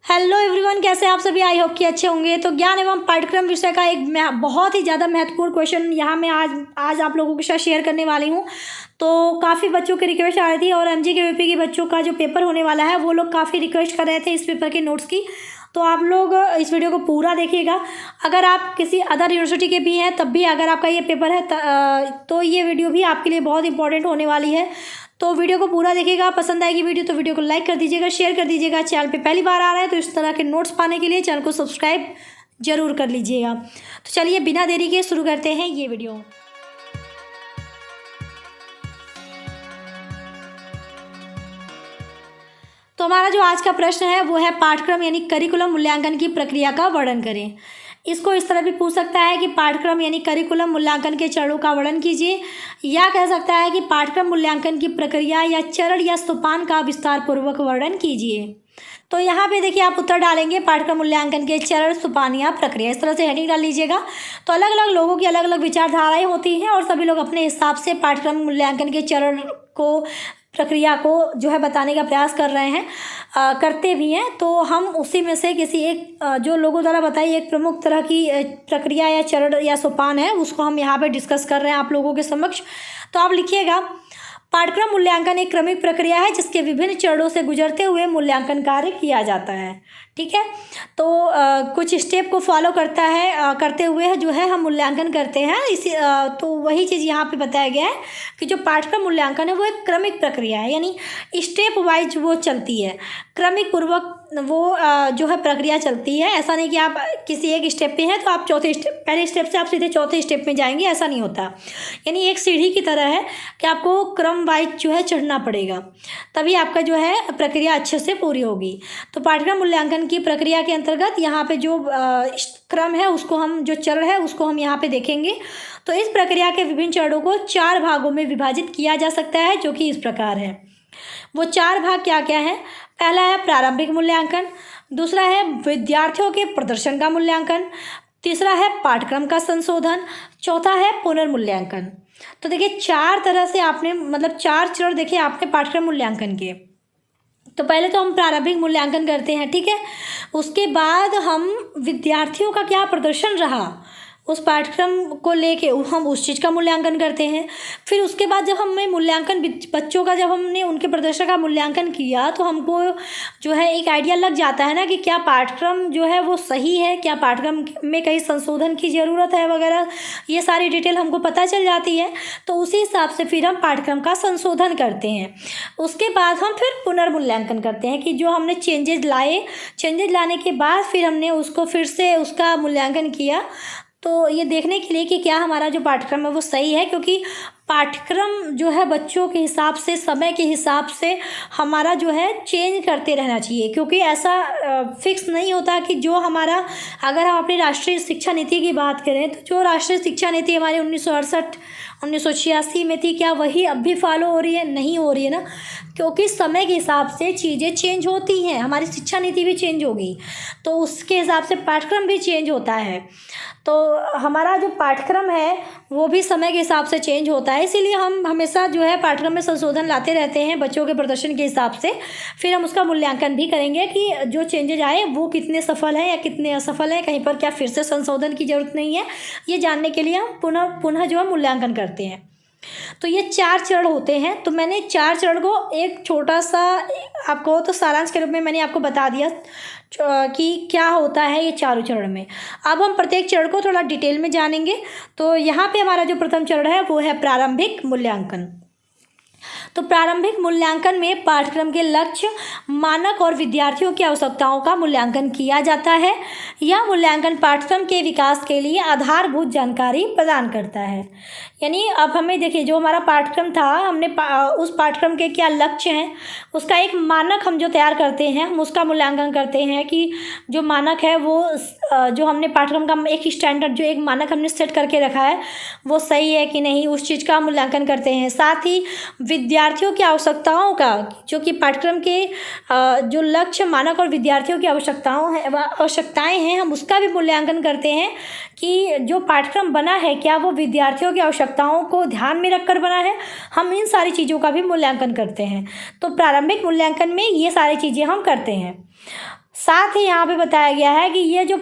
Hello everyone, कैसे आप सभी। आई होप कि अच्छे होंगे। तो ज्ञान एवं पाठ्यक्रम विषय का एक बहुत ही ज़्यादा महत्वपूर्ण क्वेश्चन यहाँ मैं आज आप लोगों के साथ शेयर करने वाली हूँ। तो काफ़ी बच्चों की रिक्वेस्ट आ रही थी और एमजी के वीपी के बच्चों का जो पेपर होने वाला है वो लोग काफ़ी रिक्वेस्ट कर रहे थे इस पेपर के नोट्स की। तो आप लोग इस वीडियो को पूरा देखिएगा। अगर आप किसी अदर यूनिवर्सिटी के भी हैं तब भी अगर आपका ये पेपर है तो ये वीडियो भी आपके लिए बहुत इंपॉर्टेंट होने वाली है। तो वीडियो को पूरा देखिएगा। पसंद आएगी वीडियो तो वीडियो को लाइक कर दीजिएगा, शेयर कर दीजिएगा। चैनल पे पहली बार आ रहा है तो इस तरह के नोट्स पाने के लिए चैनल को सब्सक्राइब जरूर कर लीजिएगा। तो चलिए बिना देरी के शुरू करते हैं ये वीडियो। तो हमारा जो आज का प्रश्न है वो है पाठ्यक्रम यानी करिकुलम मूल्यांकन की प्रक्रिया का वर्णन करें। इसको इस तरह भी पूछ सकता है कि पाठ्यक्रम यानी करिकुलम मूल्यांकन के चरणों का वर्णन कीजिए, या कह सकता है कि पाठ्यक्रम मूल्यांकन की प्रक्रिया या चरण या सोपान का विस्तार पूर्वक वर्णन कीजिए। तो यहाँ पे देखिए आप उत्तर डालेंगे पाठ्यक्रम मूल्यांकन के चरण, सोपान या प्रक्रिया, इस तरह से हेडिंग डाल लीजिएगा। तो अलग अलग लोगों की अलग अलग विचारधाराएं होती हैं और सभी लोग अपने हिसाब से पाठ्यक्रम मूल्यांकन के चरण को, प्रक्रिया को जो है बताने का प्रयास कर रहे हैं, करते भी हैं। तो हम उसी में से किसी एक जो लोगों द्वारा बताई एक प्रमुख तरह की प्रक्रिया या चरण या सोपान है उसको हम यहाँ पे डिस्कस कर रहे हैं आप लोगों के समक्ष। तो आप लिखिएगा, पाठ्यक्रम मूल्यांकन एक क्रमिक प्रक्रिया है जिसके विभिन्न चरणों से गुजरते हुए मूल्यांकन कार्य किया जाता है। ठीक है, तो कुछ स्टेप को फॉलो करता है, करते हुए जो है हम मूल्यांकन करते हैं। इसी तो वही चीज़ यहाँ पे बताया गया है कि जो पाठ्यक्रम मूल्यांकन है वो एक क्रमिक प्रक्रिया है, यानी स्टेप वाइज वो चलती है, क्रमिक पूर्वक वो जो है प्रक्रिया चलती है। ऐसा नहीं कि आप किसी एक स्टेप पे हैं तो आप चौथे स्टेप, पहले स्टेप से आप सीधे चौथे स्टेप में जाएंगे, ऐसा नहीं होता। यानी एक सीढ़ी की तरह है कि आपको क्रम वाइज जो है चढ़ना पड़ेगा, तभी आपका जो है प्रक्रिया अच्छे से पूरी होगी। तो पाठ्यक्रम मूल्यांकन की प्रक्रिया के अंतर्गत यहाँ पे जो क्रम है उसको हम, जो चरण है उसको हम यहाँ पे देखेंगे। तो इस प्रक्रिया के विभिन्न चरणों को 4 भागों में विभाजित किया जा सकता है, जो कि इस प्रकार है। वो 4 भाग क्या क्या हैं? पहला है प्रारंभिक मूल्यांकन, दूसरा है विद्यार्थियों के प्रदर्शन का मूल्यांकन, तीसरा है पाठ्यक्रम का संशोधन, चौथा है पुनर्मूल्यांकन। तो देखिए 4 तरह से आपने, मतलब 4 चरण देखे आपने पाठ्यक्रम मूल्यांकन के। तो पहले तो हम प्रारंभिक मूल्यांकन करते हैं, ठीक है। उसके बाद हम विद्यार्थियों का क्या प्रदर्शन रहा उस पाठ्यक्रम को लेके हम उस चीज़ का मूल्यांकन करते हैं। फिर उसके बाद जब हमने मूल्यांकन बच्चों का, जब हमने उनके प्रदर्शन का मूल्यांकन किया तो हमको जो है एक आइडिया लग जाता है ना कि क्या पाठ्यक्रम जो है वो सही है, क्या पाठ्यक्रम में कहीं संशोधन की ज़रूरत है वगैरह, ये सारी डिटेल हमको पता चल जाती है। तो उसी हिसाब से फिर हम पाठ्यक्रम का संशोधन करते हैं। उसके बाद हम फिर पुनर्मूल्यांकन करते हैं कि जो हमने चेंजेस लाने के बाद फिर हमने उसको फिर से उसका मूल्यांकन किया, तो ये देखने के लिए कि क्या हमारा जो पाठ्यक्रम है वो सही है। क्योंकि पाठ्यक्रम जो है बच्चों के हिसाब से, समय के हिसाब से हमारा जो है चेंज करते रहना चाहिए, क्योंकि ऐसा फिक्स नहीं होता कि जो हमारा, अगर हम अपनी राष्ट्रीय शिक्षा नीति की बात करें तो जो राष्ट्रीय शिक्षा नीति हमारी 1968-1986 में थी, क्या वही अब भी फॉलो हो रही है? नहीं हो रही है ना, क्योंकि समय के हिसाब से चीज़ें चेंज होती हैं। हमारी शिक्षा नीति भी चेंज होगी तो उसके हिसाब से पाठ्यक्रम भी चेंज होता है। तो हमारा जो पाठ्यक्रम है वो भी समय के हिसाब से चेंज होता है, इसीलिए हम हमेशा जो है पाठ्यक्रम में संशोधन लाते रहते हैं बच्चों के प्रदर्शन के हिसाब से। फिर हम उसका मूल्यांकन भी करेंगे कि जो चेंजेज आए वो कितने सफल हैं या कितने असफल हैं, कहीं पर क्या फिर से संशोधन की ज़रूरत नहीं है, ये जानने के लिए हम पुनः जो है मूल्यांकन करते हैं। तो ये 4 चरण होते हैं। तो मैंने 4 चरण को एक छोटा सा आपको तो सारांश के रूप में मैंने आपको बता दिया कि क्या होता है ये चारों चरण में। अब हम प्रत्येक चरण को थोड़ा डिटेल में जानेंगे। तो यहाँ पे हमारा जो प्रथम चरण है वो है प्रारंभिक मूल्यांकन। तो प्रारंभिक मूल्यांकन में पाठ्यक्रम के लक्ष्य, मानक और विद्यार्थियों की आवश्यकताओं का मूल्यांकन किया जाता है। यह मूल्यांकन पाठ्यक्रम के विकास के लिए आधारभूत जानकारी प्रदान करता है। यानी अब हमें देखिए, जो हमारा पाठ्यक्रम था, हमने उस पाठ्यक्रम के क्या लक्ष्य हैं, उसका एक मानक हम जो तैयार करते हैं, हम उसका मूल्यांकन करते हैं कि जो मानक है वो जो हमने पाठ्यक्रम का एक स्टैंडर्ड, जो एक मानक हमने सेट करके रखा है वो सही है कि नहीं, उस चीज़ का मूल्यांकन करते हैं। साथ ही विद्यार्थियों की आवश्यकताओं का, जो कि पाठ्यक्रम के जो लक्ष्य, मानक और विद्यार्थियों की आवश्यकताएं हैं, हम उसका भी मूल्यांकन करते हैं कि जो पाठ्यक्रम बना है क्या वो विद्यार्थियों की आवश्यकताओं को ध्यान में रखकर बना है। हम इन सारी चीज़ों का भी मूल्यांकन करते हैं। तो प्रारंभिक मूल्यांकन में ये सारी चीज़ें हम करते हैं। साथ ही यहाँ पे बताया गया है कि ये जो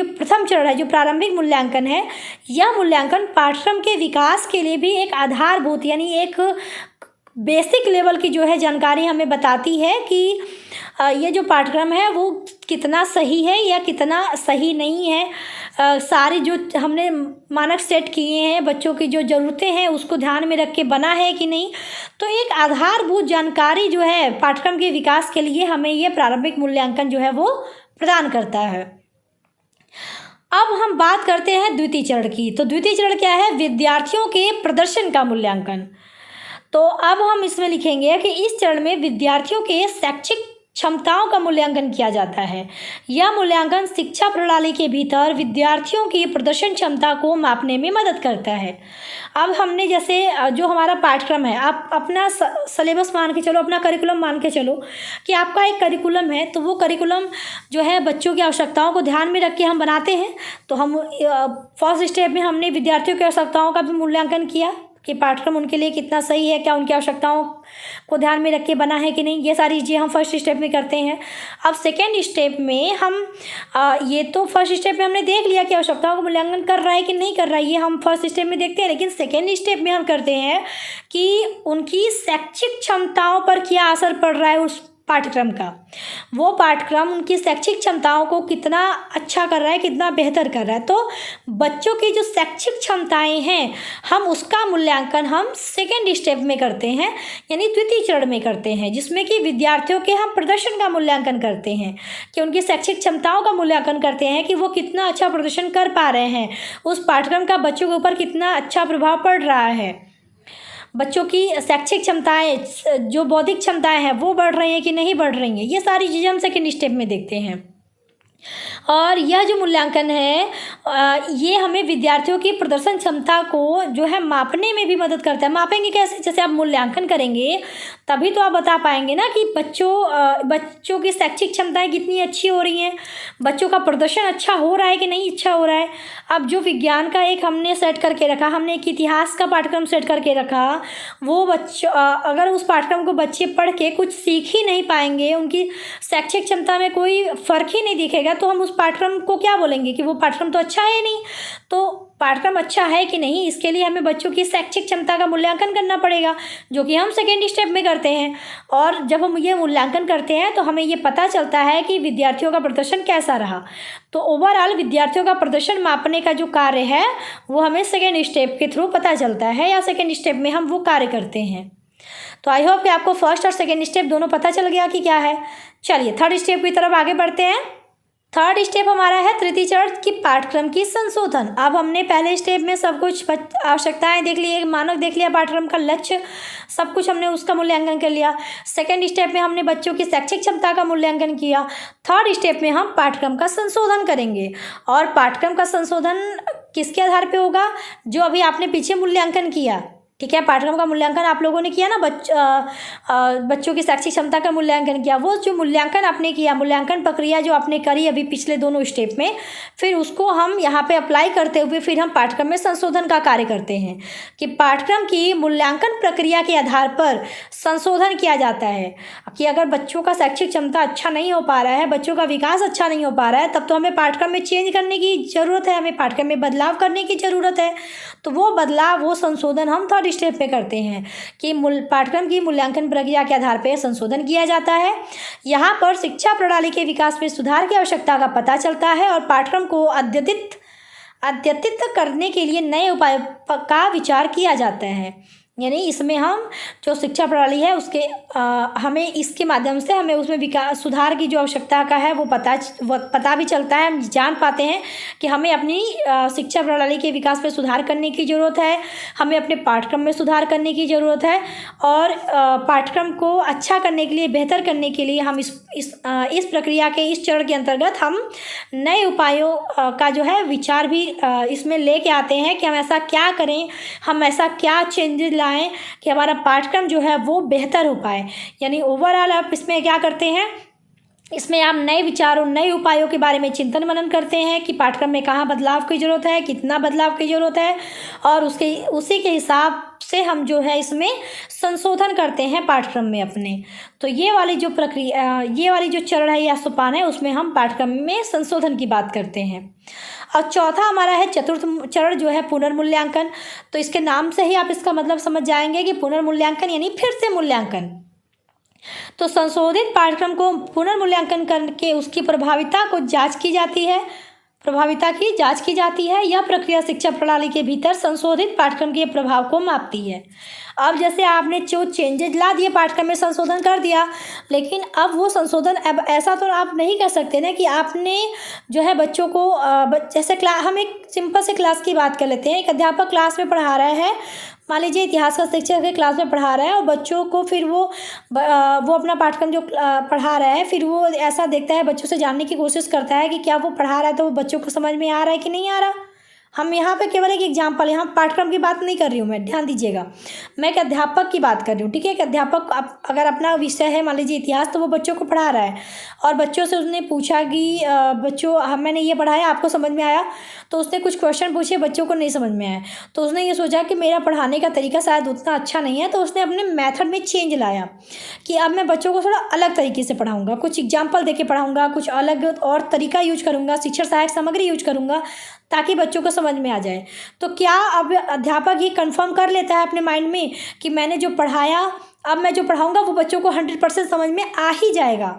प्रथम चरण है, जो प्रारंभिक मूल्यांकन है, यह मूल्यांकन पाठ्यक्रम के विकास के लिए भी एक आधारभूत यानी एक बेसिक लेवल की जो है जानकारी हमें बताती है कि ये जो पाठ्यक्रम है वो कितना सही है या कितना सही नहीं है। सारी जो हमने मानक सेट किए हैं, बच्चों की जो ज़रूरतें हैं उसको ध्यान में रख के बना है कि नहीं। तो एक आधारभूत जानकारी जो है पाठ्यक्रम के विकास के लिए हमें ये प्रारंभिक मूल्यांकन जो है वो प्रदान करता है। अब हम बात करते हैं द्वितीय चरण की। तो द्वितीय चरण क्या है? विद्यार्थियों के प्रदर्शन का मूल्यांकन। तो अब हम इसमें लिखेंगे कि इस चरण में विद्यार्थियों के शैक्षिक क्षमताओं का मूल्यांकन किया जाता है। यह मूल्यांकन शिक्षा प्रणाली के भीतर विद्यार्थियों की प्रदर्शन क्षमता को मापने में मदद करता है। अब हमने जैसे जो हमारा पाठ्यक्रम है, आप अपना सिलेबस मान के चलो, अपना करिकुलम मान के चलो कि आपका एक करिकुलम है, तो वो करिकुलम जो है बच्चों की आवश्यकताओं को ध्यान में रख के हम बनाते हैं। तो हम फर्स्ट स्टेप में हमने विद्यार्थियों की आवश्यकताओं का भी मूल्यांकन किया कि पाठ्यक्रम उनके लिए कितना सही है, क्या उनकी आवश्यकताओं को ध्यान में रख के बना है कि नहीं। ये सारी चीज़ें हम फर्स्ट स्टेप में करते हैं। अब सेकेंड स्टेप में हम ये तो फर्स्ट स्टेप में हमने देख लिया कि आवश्यकताओं का मूल्यांकन कर रहा है कि नहीं कर रहा है, ये हम फर्स्ट स्टेप में देखते हैं। लेकिन सेकेंड स्टेप में हम करते हैं कि उनकी शैक्षिक क्षमताओं पर क्या असर पड़ रहा है उस पाठ्यक्रम का। वो पाठ्यक्रम उनकी शैक्षिक क्षमताओं को कितना अच्छा कर रहा है, कितना बेहतर कर रहा है। तो बच्चों की जो शैक्षिक क्षमताएं हैं, हम उसका मूल्यांकन हम सेकेंड स्टेप में करते हैं, यानी द्वितीय चरण में करते हैं, जिसमें कि विद्यार्थियों के हम प्रदर्शन का मूल्यांकन करते हैं, कि उनकी शैक्षिक क्षमताओं का मूल्यांकन करते हैं कि वो कितना अच्छा प्रदर्शन कर पा रहे हैं, उस पाठ्यक्रम का बच्चों के ऊपर कितना अच्छा प्रभाव पड़ रहा है, बच्चों की शैक्षिक क्षमताएं, जो बौद्धिक क्षमताएं हैं वो बढ़ रही हैं कि नहीं बढ़ रही हैं। ये सारी चीज़ें हम सेकेंड स्टेप में देखते हैं। और यह जो मूल्यांकन है ये हमें विद्यार्थियों की प्रदर्शन क्षमता को जो है मापने में भी मदद करता है। मापेंगे कैसे? जैसे आप मूल्यांकन करेंगे तभी तो आप बता पाएंगे ना कि बच्चों की शैक्षिक क्षमताएं कितनी अच्छी हो रही हैं, बच्चों का प्रदर्शन अच्छा हो रहा है कि नहीं अच्छा हो रहा है। अब जो विज्ञान का एक हमने सेट करके रखा, हमने एक इतिहास का पाठ्यक्रम सेट करके रखा, वो अगर उस पाठ्यक्रम को बच्चे पढ़ के कुछ सीख ही नहीं पाएंगे, उनकी शैक्षिक क्षमता में कोई फ़र्क ही नहीं दिखेगा, तो हम उस पाठ्यक्रम को क्या बोलेंगे कि वो पाठ्यक्रम तो अच्छा है नहीं। तो पाठ्यक्रम अच्छा है कि नहीं, इसके लिए हमें बच्चों की शैक्षिक क्षमता का मूल्यांकन करना पड़ेगा, जो कि हम सेकेंड स्टेप में करते हैं। और जब हम ये मूल्यांकन करते हैं तो हमें ये पता चलता है कि विद्यार्थियों का प्रदर्शन कैसा रहा। तो ओवरऑल विद्यार्थियों का प्रदर्शन मापने का जो कार्य है वो हमें सेकेंड स्टेप के थ्रू पता चलता है, या सेकेंड स्टेप में हम वो कार्य करते हैं। तो आई होप कि आपको फर्स्ट और सेकेंड स्टेप दोनों पता चल गया कि क्या है। चलिए थर्ड स्टेप की तरफ आगे बढ़ते हैं। थर्ड स्टेप हमारा है तृतीय चरण की पाठ्यक्रम की संशोधन। अब हमने पहले स्टेप में सब कुछ आवश्यकताएं देख ली, मानक देख लिया, पाठ्यक्रम का लक्ष्य सब कुछ हमने उसका मूल्यांकन कर लिया। सेकेंड स्टेप में हमने बच्चों की शैक्षिक क्षमता का मूल्यांकन किया। थर्ड स्टेप में हम पाठ्यक्रम का संशोधन करेंगे। और पाठ्यक्रम का संशोधन किसके आधार पर होगा? जो अभी आपने पीछे मूल्यांकन किया, ठीक है, पाठ्यक्रम का मूल्यांकन आप लोगों ने किया ना, बच्चों की शैक्षिक क्षमता का मूल्यांकन किया। वो जो मूल्यांकन आपने किया, मूल्यांकन प्रक्रिया जो आपने करी अभी पिछले दोनों स्टेप में, फिर उसको हम यहाँ पे अप्लाई करते हुए फिर हम पाठ्यक्रम में संशोधन का कार्य करते हैं कि पाठ्यक्रम की मूल्यांकन प्रक्रिया के आधार पर संशोधन किया जाता है कि अगर बच्चों का शैक्षिक क्षमता अच्छा नहीं हो पा रहा है, बच्चों का विकास अच्छा नहीं हो पा रहा है, तब तो हमें पाठ्यक्रम में चेंज करने की ज़रूरत है, हमें पाठ्यक्रम में बदलाव करने की ज़रूरत है। तो वो बदलाव, वो संशोधन हम थर्ड स्टेप पे करते हैं कि पाठ्यक्रम की मूल्यांकन प्रक्रिया के आधार पर संशोधन किया जाता है। यहाँ पर शिक्षा प्रणाली के विकास में सुधार की आवश्यकता का पता चलता है और पाठ्यक्रम को अद्यतित करने के लिए नए उपाय का विचार किया जाता है। यानी इसमें हम जो शिक्षा प्रणाली है उसके हमें इसके माध्यम से हमें उसमें विकास सुधार की जो आवश्यकता का है वो पता भी चलता है। हम जान पाते हैं कि हमें अपनी शिक्षा प्रणाली के विकास में सुधार करने की ज़रूरत है, हमें अपने पाठ्यक्रम में सुधार करने की ज़रूरत है, और पाठ्यक्रम को अच्छा करने के लिए, बेहतर करने के लिए हम इस प्रक्रिया के इस चरण के अंतर्गत हम नए उपायों का जो है विचार भी इसमें लेके आते हैं कि हम ऐसा क्या करें, हम ऐसा क्या चेंजेस लाएं कि हमारा पाठ्यक्रम जो है वो बेहतर हो पाए। यानी ओवरऑल आप इसमें क्या करते हैं इसमें आप नए विचारों, नए उपायों के बारे में चिंतन मनन करते हैं कि पाठ्यक्रम में कहाँ बदलाव की ज़रूरत है, कितना बदलाव की ज़रूरत है, और उसी के हिसाब से हम जो है इसमें संशोधन करते हैं पाठ्यक्रम में अपने। तो ये वाली जो प्रक्रिया, ये वाली जो चरण है या सोपान है, उसमें हम पाठ्यक्रम में संशोधन की बात करते हैं। और चौथा हमारा है चतुर्थ चरण, जो है पुनर्मूल्यांकन। तो इसके नाम से ही आप इसका मतलब समझ जाएंगे कि पुनर्मूल्यांकन यानी फिर से मूल्यांकन। तो संशोधित पाठ्यक्रम को पुनर्मूल्यांकन करके उसकी प्रभाविता की जांच की जाती है। यह प्रक्रिया शिक्षा प्रणाली के भीतर संशोधित पाठ्यक्रम के प्रभाव को मापती है। अब जैसे आपने जो चेंजेज ला दिए, पाठ्यक्रम में संशोधन कर दिया, लेकिन अब वो संशोधन, अब ऐसा तो आप नहीं कर सकते ना कि आपने जो है बच्चों को जैसे हम एक सिंपल से क्लास की बात कर लेते हैं। एक अध्यापक क्लास में पढ़ा रहा है, मान लीजिए इतिहास का शिक्षक है, क्लास में पढ़ा रहा है, और बच्चों को फिर वो अपना पाठ्यक्रम जो पढ़ा रहा है, फिर वो ऐसा देखता है, बच्चों से जानने की कोशिश करता है कि क्या वो पढ़ा रहा है तो वो बच्चों को समझ में आ रहा है कि नहीं आ रहा। हम यहाँ पे केवल एक एग्जाम्पल, यहाँ पाठ्यक्रम की बात नहीं कर रही हूँ मैं, ध्यान दीजिएगा, मैं एक अध्यापक की बात कर रही हूँ, ठीक है। एक अध्यापक अगर अपना विषय है मान लीजिए इतिहास, तो वो बच्चों को पढ़ा रहा है, और बच्चों से उसने पूछा कि बच्चों मैंने ये पढ़ाया, आपको समझ में आया? तो उसने कुछ क्वेश्चन पूछे, बच्चों को नहीं समझ में आया, तो उसने ये सोचा कि मेरा पढ़ाने का तरीका शायद उतना अच्छा नहीं है, तो उसने अपने मेथड में चेंज लाया कि अब मैं बच्चों को थोड़ा अलग तरीके से पढ़ाऊँगा, कुछ एग्जाम्पल दे के पढ़ाऊँगा, कुछ अलग और तरीका यूज करूँगा, शिक्षण सहायक सामग्री यूज करूँगा, ताकि बच्चों को समझ में आ जाए। तो क्या अब अध्यापक ये कंफर्म कर लेता है अपने माइंड में कि मैंने जो पढ़ाया, अब मैं जो पढ़ाऊँगा वो बच्चों को 100% समझ में आ ही जाएगा?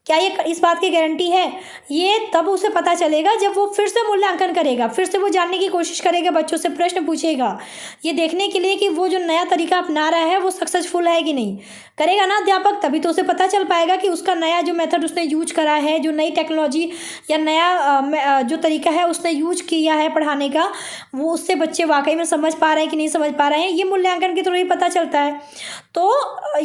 क्या ये इस बात की गारंटी है? ये तब उसे पता चलेगा जब वो फिर से मूल्यांकन करेगा, फिर से वो जानने की कोशिश करेगा, बच्चों से प्रश्न पूछेगा, ये देखने के लिए कि वो जो नया तरीका अपना रहा है वो सक्सेसफुल है कि नहीं। करेगा ना अध्यापक, तभी तो उसे पता चल पाएगा कि उसका नया जो मेथड उसने यूज करा है, जो नई टेक्नोलॉजी या नया जो तरीका है उसने यूज किया है पढ़ाने का, वो उससे बच्चे वाकई में समझ पा रहे हैं कि नहीं समझ पा रहे हैं। ये मूल्यांकन के थ्रू ही पता चलता है। तो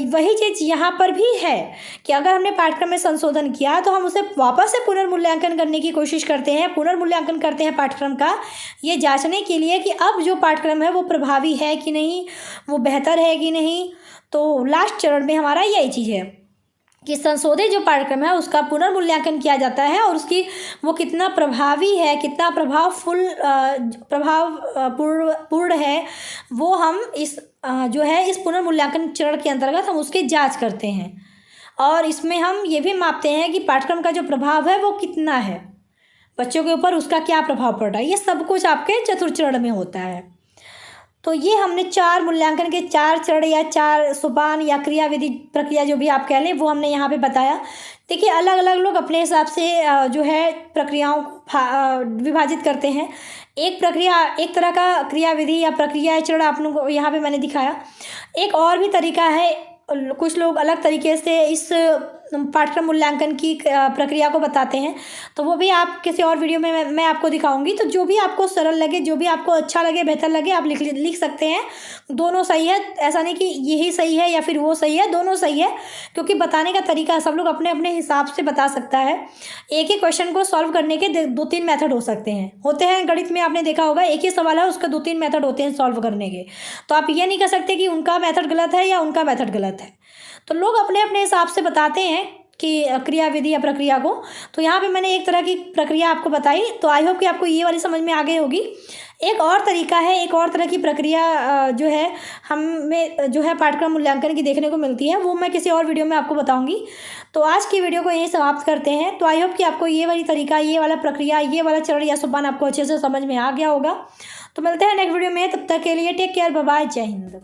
वही चीज़ यहाँ पर भी है कि अगर हमने पाठ्यक्रम में संशोधन किया तो हम उसे वापस से पुनर्मूल्यांकन करने की कोशिश करते हैं, पुनर्मूल्यांकन करते हैं पाठ्यक्रम का, ये जांचने के लिए कि अब जो पाठ्यक्रम है वो प्रभावी है कि नहीं, वो बेहतर है कि नहीं। तो लास्ट चरण में हमारा यही चीज़ है कि संशोधित जो पाठ्यक्रम है उसका पुनर्मूल्यांकन किया जाता है, और उसकी वो कितना प्रभावी है, कितना पूर्ण है, वो हम इस जो है इस पुनर्मूल्यांकन चरण के अंतर्गत हम उसकी जांच करते हैं। और इसमें हम ये भी मापते हैं कि पाठ्यक्रम का जो प्रभाव है वो कितना है, बच्चों के ऊपर उसका क्या प्रभाव पड़ रहा है। ये सब कुछ आपके चतुर्थ चरण में होता है। तो ये हमने 4 मूल्यांकन के 4 चरण या 4 सोपान या क्रियाविधि प्रक्रिया जो भी आप कह लें वो हमने यहाँ पे बताया। देखिए अलग अलग लोग अपने हिसाब से जो है प्रक्रियाओं को विभाजित करते हैं। एक तरह का क्रियाविधि या प्रक्रिया चरण आप लोगों को यहाँ पे मैंने दिखाया। एक और भी तरीका है, कुछ लोग अलग तरीके से इस पाठ्यक्रम मूल्यांकन की प्रक्रिया को बताते हैं, तो वो भी आप किसी और वीडियो में मैं आपको दिखाऊंगी। तो जो भी आपको सरल लगे, जो भी आपको अच्छा लगे, बेहतर लगे, आप लिख सकते हैं। दोनों सही है, ऐसा नहीं कि यही सही है या फिर वो सही है, दोनों सही है, क्योंकि बताने का तरीका सब लोग अपने अपने हिसाब से बता सकता है। एक ही क्वेश्चन को सॉल्व करने के 2-3 मेथड हो सकते हैं, होते हैं गणित में, आपने देखा होगा एक ही सवाल है उसके 2-3 मेथड होते हैं सॉल्व करने के। तो आप ये नहीं कह सकते कि उनका मेथड गलत है या उनका मेथड गलत है। तो लोग अपने अपने हिसाब से बताते हैं कि क्रियाविधि या प्रक्रिया को। तो यहाँ पे मैंने एक तरह की प्रक्रिया आपको बताई, तो आई होप कि आपको ये वाली समझ में आ गई होगी। एक और तरीका है, एक और तरह की प्रक्रिया जो है हमें जो है पाठ्यक्रम मूल्यांकन की देखने को मिलती है, वो मैं किसी और वीडियो में आपको बताऊंगी। तो आज की वीडियो को यहीं समाप्त करते हैं। तो आई होप कि आपको ये वाली तरीका, ये वाला प्रक्रिया, ये वाला चरण या सोपान आपको अच्छे से समझ में आ गया होगा। तो मिलते हैं नेक्स्ट वीडियो में, तब तक के लिए टेक केयर, बाय बाय, जय हिंद।